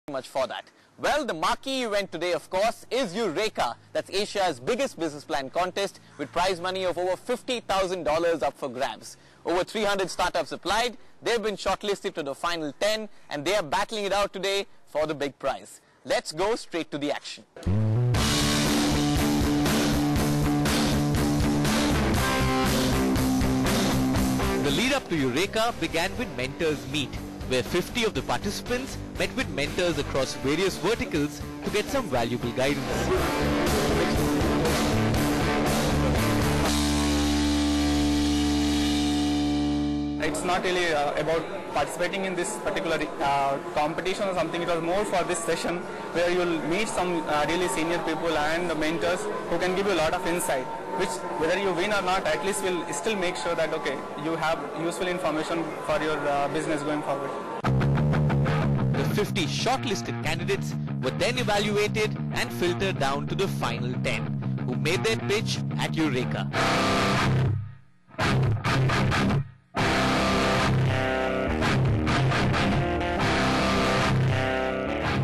Much for that. Well, the marquee event today, of course, is Eureka. That's Asia's biggest business plan contest with prize money of over $50,000 up for grabs. Over 300 startups applied. They've been shortlisted to the final 10 and they are battling it out today for the big prize. Let's go straight to the action. The lead up to Eureka began with Mentors Meet, where 50 of the participants met with mentors across various verticals to get some valuable guidance. It's not really about participating in this particular competition or something. It was more for this session where you will meet some really senior people and mentors who can give you a lot of insight, which whether you win or not, at least will still make sure that okay, you have useful information for your business going forward. The 50 shortlisted candidates were then evaluated and filtered down to the final 10 who made their pitch at Eureka.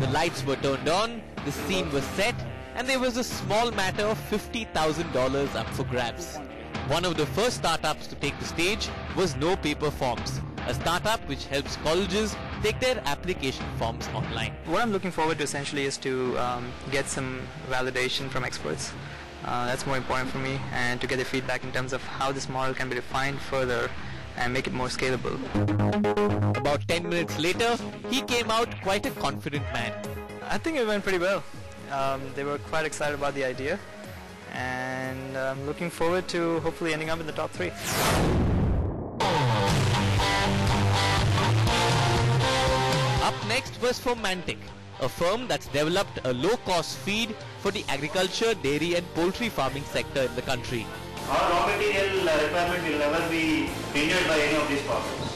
The lights were turned on, the scene was set, and there was a small matter of $50,000 up for grabs. One of the first startups to take the stage was No Paper Forms, a startup which helps colleges take their application forms online. What I'm looking forward to essentially is to get some validation from experts. That's more important for me, and to get the feedback in terms of how this model can be refined further and make it more scalable. About 10 minutes later, he came out quite a confident man. I think it went pretty well. They were quite excited about the idea, and I'm looking forward to hopefully ending up in the top 3. Up next was for Mantic, a firm that's developed a low-cost feed for the agriculture, dairy and poultry farming sector in the country. Our raw material requirement will never be hindered by any of these processes.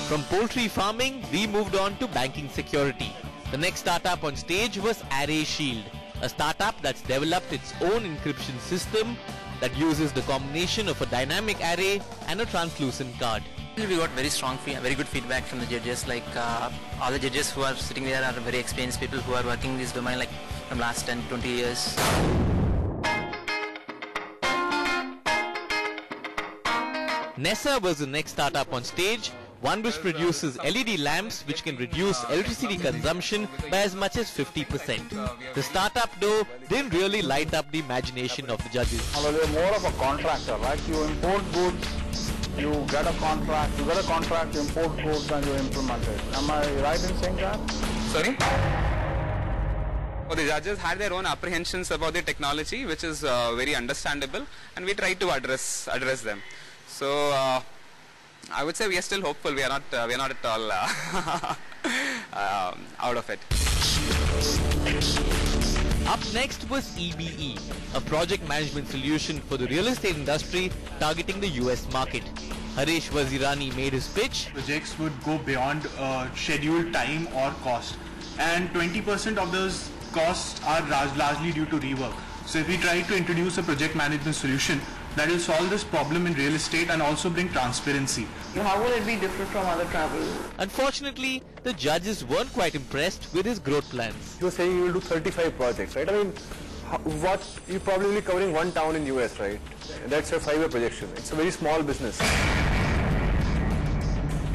From poultry farming, we moved on to banking security. The next startup on stage was Array Shield, a startup that's developed its own encryption system that uses the combination of a dynamic array and a translucent card. We got very good feedback from the judges. Like all the judges who are sitting there are very experienced people who are working in this domain like from last 10-20 years. Nessa was the next startup on stage, one which produces LED lamps which can reduce electricity consumption by as much as 50%. The startup though didn't really light up the imagination of the judges. Well, you're more of a contractor, like you import goods, you get a contract, you import goods and you implement it. Am I right in saying that? Sorry? The judges had their own apprehensions about the technology, which is very understandable, and we tried to address them. So I would say we are still hopeful. We are not at all out of it. Up next was EBE, a project management solution for the real estate industry targeting the US market. Harish Wazirani made his pitch. Projects would go beyond scheduled time or cost, and 20% of those costs are largely due to rework. So if we try to introduce a project management solution that will solve this problem in real estate and also bring transparency. How will it be different from other travel? Unfortunately, the judges weren't quite impressed with his growth plans. You were saying you will do 35 projects, right? I mean, what you're probably covering one town in US, right? That's your 5-year projection. It's a very small business.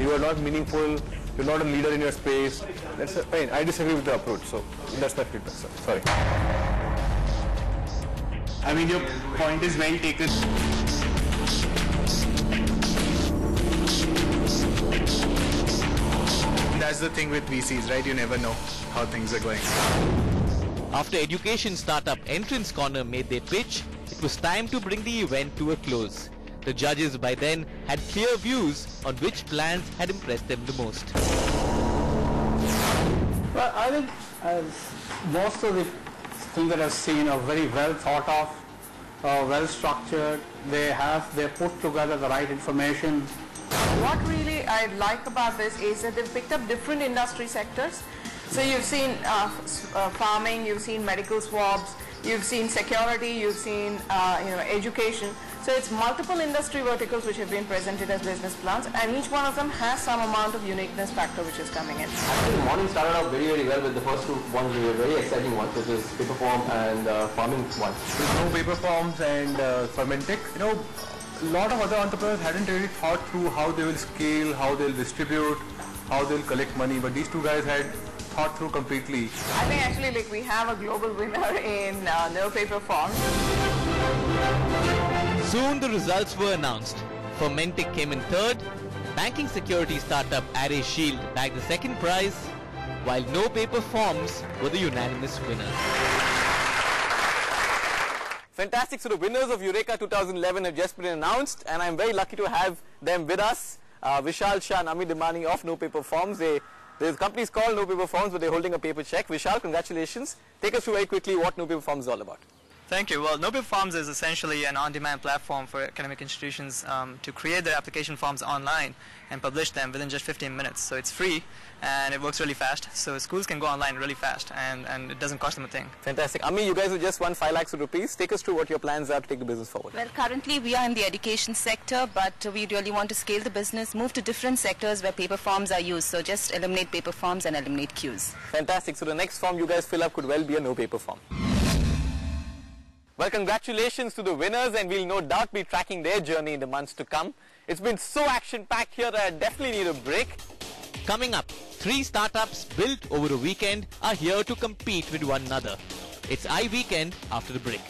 You are not meaningful. You're not a leader in your space. That's fine. I disagree with the approach. So that's my feedback. Sorry. I mean, your point is well taken. That's the thing with VCs, right? You never know how things are going. After education startup Entrance Corner made their pitch, it was time to bring the event to a close. The judges by then had clear views on which plans had impressed them the most. Well, I think most of the things that I've seen are very well thought of, well structured. They put together the right information. What really I like about this is that they've picked up different industry sectors. So you've seen farming, you've seen medical swabs, you've seen security, you've seen education. So it's multiple industry verticals which have been presented as business plans, and each one of them has some amount of uniqueness factor which is coming in. Actually, the morning started out very, very well with the first two ones. They were very exciting ones, which is paper form and farming one. There's no paper forms and fermentic. You know, a lot of other entrepreneurs hadn't really thought through how they will scale, how they'll distribute, how they'll collect money, but these two guys had thought through completely. I think actually like we have a global winner in no paper form. Soon the results were announced. Fermentic came in third, banking security startup Array Shield bagged the second prize, while No Paper Forms were the unanimous winners. Fantastic. So the winners of Eureka 2011 have just been announced, and I'm very lucky to have them with us. Vishal Shah and Ami Dimani of No Paper Forms. The company is called No Paper Forms, but they're holding a paper check. Vishal, congratulations. Take us through very quickly what No Paper Forms is all about. Thank you. Well, No Paper Forms is essentially an on-demand platform for academic institutions to create their application forms online and publish them within just 15 minutes. So it's free and it works really fast. So schools can go online really fast and it doesn't cost them a thing. Fantastic. Ami, you guys have just won 5 lakhs of rupees. Take us through what your plans are to take the business forward. Well, currently we are in the education sector, but we really want to scale the business, move to different sectors where paper forms are used. So just eliminate paper forms and eliminate queues. Fantastic. So the next form you guys fill up could well be a no paper form. Well, congratulations to the winners, and we'll no doubt be tracking their journey in the months to come. It's been so action-packed here that I definitely need a break. Coming up, 3 startups built over a weekend are here to compete with one another. It's iWeekend after the break.